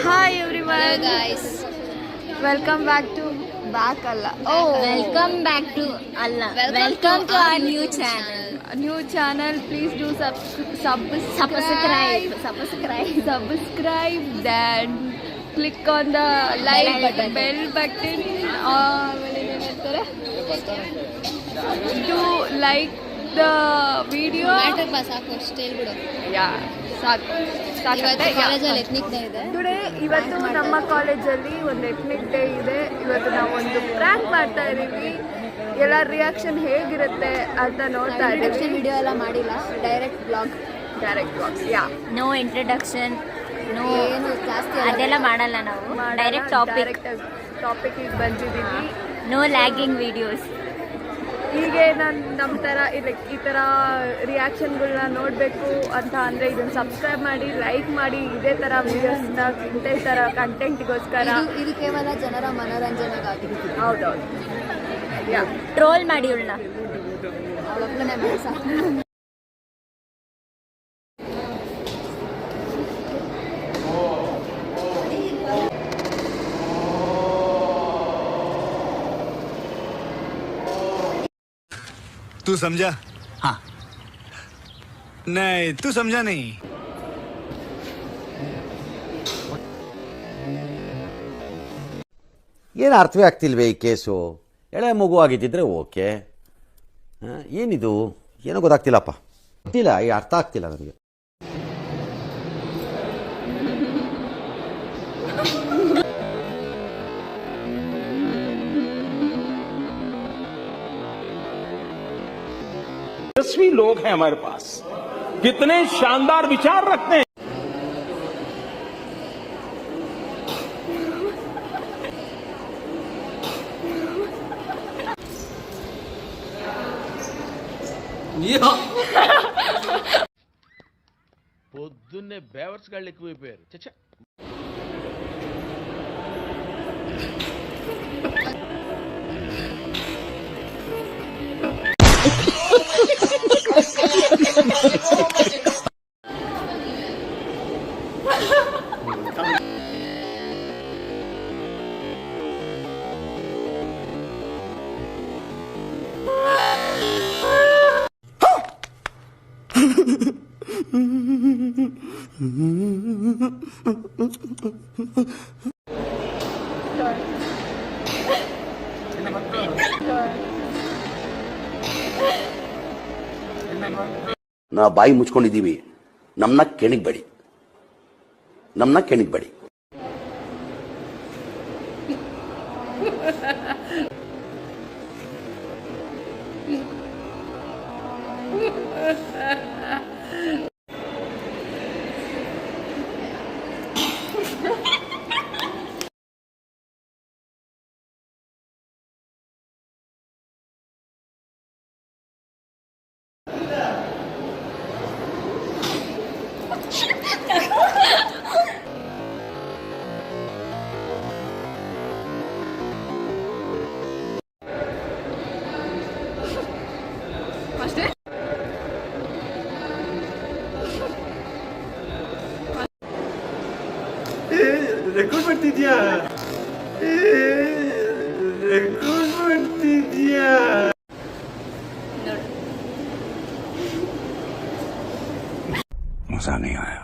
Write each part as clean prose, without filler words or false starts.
Hi everyone. Hello guys. Welcome back to Welcome back to Allah. Welcome to our new channel. New channel. Please do Subscribe. Then click on the bell button. To like the video. Matter ಬಾ ಸಾಕು ಅಷ್ಟೇ ಹೇಳ್ಬಿಡು. Yeah. ಕಾಲೇಜಲ್ಲಿ ethnic day ಇದೆ. Today ಇವತ್ತು ನಮ್ಮ ಕಾಲೇಜಲ್ಲಿ ಒಂದು ಎತ್ನಿಕ್ ಡೇ ಇದೆ. ಇವತ್ತು ನಾವು ಒಂದು ಪ್ರ್ಯಾಂಕ್ ಮಾಡ್ತಾ ಇದೀವಿ. ಎಲ್ಲ ರಿಯಾಕ್ಷನ್ ಹೇಗಿರುತ್ತೆ ಅಂತ ನೋಡ್ತಾ ಇದ್ದೀವಿ. ವಿಡಿಯೋ ಎಲ್ಲ ಮಾಡಿಲ್ಲ, direct blog. Yeah. No introduction, no ಏನು ಜಾಸ್ತಿ ಅದೆಲ್ಲ ಮಾಡಲ್ಲ ನಾವು. ಡೈರೆಕ್ಟ್ ಟಾಪಿಕ್ಗೆ ಬಂದಿದ್ದೀವಿ. No lagging videos. ಹೀಗೆ ನಮ್ಮ ಥರ ಈ ಥರ ರಿಯಾಕ್ಷನ್ಗಳನ್ನ ನೋಡಬೇಕು ಅಂತ ಅಂದರೆ ಇದನ್ನು ಸಬ್ಸ್ಕ್ರೈಬ್ ಮಾಡಿ, ಲೈಕ್ ಮಾಡಿ. ಇದೇ ಥರ ವೀಡಿಯೋಸ್ನ ಇದೇ ಥರ ಕಂಟೆಂಟ್ಗೋಸ್ಕರ. ಇದು ಕೇವಲ ಜನರ ಮನೋರಂಜನೆಗಾಗಿ. ಹೌದೌದು. ಯಾ. ಟ್ರೋಲ್ ಮಾಡಿ ಉಳ್ಳ ಅವಳೊಬ್ಬನೇ ಮನಸ್ಸ. तू समझा? हाँ. नहीं, तू समझा नहीं. ಏನು ಅರ್ಥವೇ ಆಗ್ತಿಲ್ವೇ ಈ ಕೇಸು? ಎಳೆ ಮಗು ಆಗಿದ್ದಿದ್ರೆ ಓಕೆ. ಏನಿದು ಏನೋ ಗೊತ್ತಾಗ್ತಿಲ್ಲಪ್ಪ, ಗೊತ್ತಿಲ್ಲ, ಈ ಅರ್ಥ ಆಗ್ತಿಲ್ಲ ನನಗೆ. तेजस्वी लोग हैं हमारे पास, कितने शानदार विचार रखते हैं. పొద్దున్నే బేవర్స్ గాళ్ళు ఎక్కువైపోయారు. చచ్చా ನಾ ಬಾಯಿ ಮುಚ್ಕೊಂಡಿದ್ದೀವಿ, ನಮ್ಮನ್ನ ಕೆಣಿಗ್ಬೇಡಿ. ರೆಕಾರ್ಡ್ ಮಾಡ್ತಿದ್ಯಾ? मजा नहीं आया.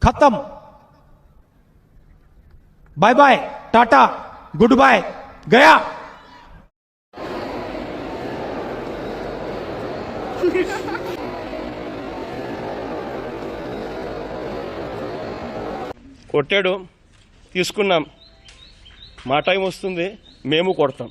खत्म. Bye bye, tata, good bye, गया. కొట్టాడు, తీసుకున్నాం. మా టైం వస్తుంది, మేము కొడతాం.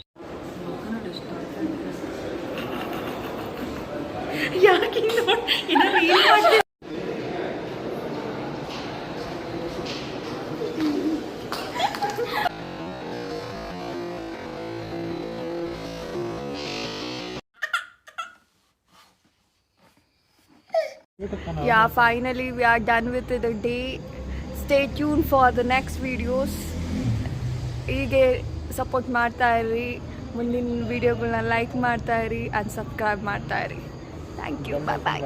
Yeah, finally we are done with the day. Stay tuned for the next videos. ಹೀಗೆ ಸಪೋರ್ಟ್ ಮಾಡ್ತಾ ಇರ್ರಿ. ಮುಂದಿನ ವೀಡಿಯೋಗಳನ್ನ ಲೈಕ್ ಮಾಡ್ತಾ ಇರಿ, ಅನ್ಸಬ್ಸ್ಕ್ರೈಬ್ ಮಾಡ್ತಾ ಇರಿ. Thank you, bye bye.